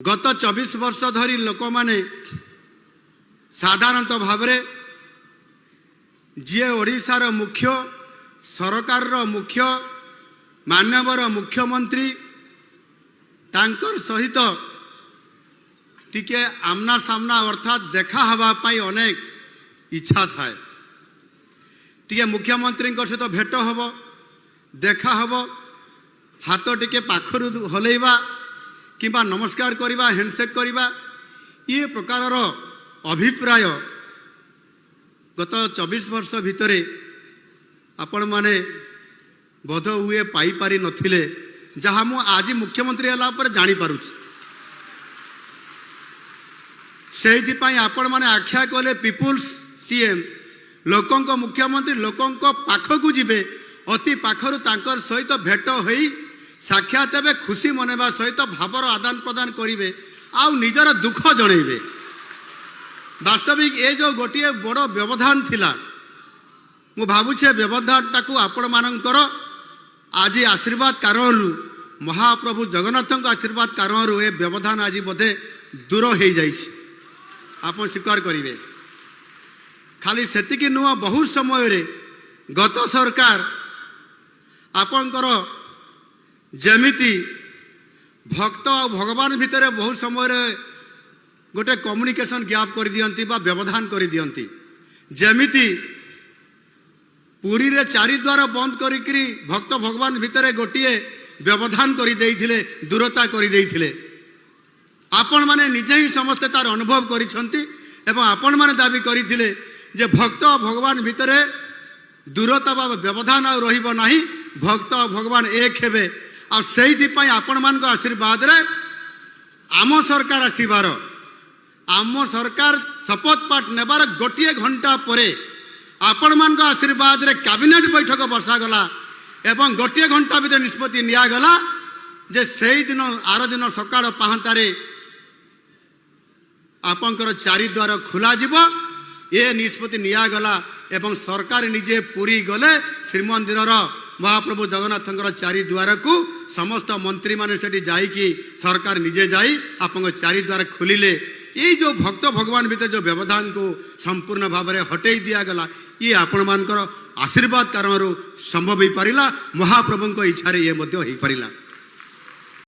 गत 24 वर्ष धरी लोक माने साधारणतः भाव जी ओडिशार मुख्य सरकार मुख्य मानवर मुख्यमंत्री तांकर सहित टिके आमना सामना अर्थात देखा हवा पाई अनेक इच्छा थाए। टिके मुख्यमंत्री सहित भेट हब देखा हब हाथ टिके पाखरु हलैबा किंबा नमस्कार करवा हैंडसेक करवा ये प्रकार अभिप्राय गत 24 वर्ष भितर आपण माने बोध हुए पाई पारि नथिले जहाँ मु आज मुख्यमंत्री हला पर जानी पारुछि। सेहि पई आपण माने आख्या कले पीपुल्स सीएम लोकंक मुख्यमंत्री लोकंक पाखकु जिबे अति पाखरु तांकर सहित भेट होई साक्षात हे खुशी मनवा सहित भावर आदान प्रदान करेंगे आउ निजर दुख जनइबे। वास्तविक ये जो गोटे बड़ व्यवधान थिला मु भावुछे व्यवधान टाकू आपण मानकर आज आशीर्वाद कारण महाप्रभु जगन्नाथ आशीर्वाद कारण ए व्यवधान आज बोधे दूर हो जाइछि आपण स्वीकार करेंगे। खाली सेतिकी नुह बहुत समय रे गत सरकार आपणकर जमिति भक्त और भगवान भितर बहुत समय गोटे कम्युनिकेशन गैप कर दियंती बा व्यवधान कर दियंती जमिति पुरी रे चारि द्वार बंद करी भक्त भगवान भितर गोटे व्यवधान कर देइथिले दूरता कर देइथिले। आपण माने निजे ही समस्त तार अनुभव करिसंती एवं आपण माने दाबी करिथिले जे भक्त और भगवान भितर दूरता बा व्यवधान आ रहिबो नाही भक्त और भगवान एक हेबे आ सेहि आपण मान आशीर्वाद रे आम सरकार आसीबार आम सरकार शपथ पाठ नेबार गोटे घंटा परे आपण मान आशीर्वाद रे कैबिनेट बैठक बसागला एवं गोटे घंटा भीतर निष्पत्ति निगला जे सेहि दिन आर दिन सकाळ पाहांतारे आपंकर चारि द्वार खोला जिवो ये निष्पत्ति निगला एवं सरकार निजे पुरी गले श्रीमंदिर महाप्रभु जगन्नाथ चारि द्वार को समस्त मंत्री माने सेठी जाइकी सरकार निजे जाई आपन चारि द्वार खोलिले ये जो भक्त भगवान भीतर जो व्यवधान को संपूर्ण भाव में हटई दिया गला ये आपण मानकर आशीर्वाद कारण संभव हो पारिला महाप्रभु इच्छा ये मध्य हो पारिला।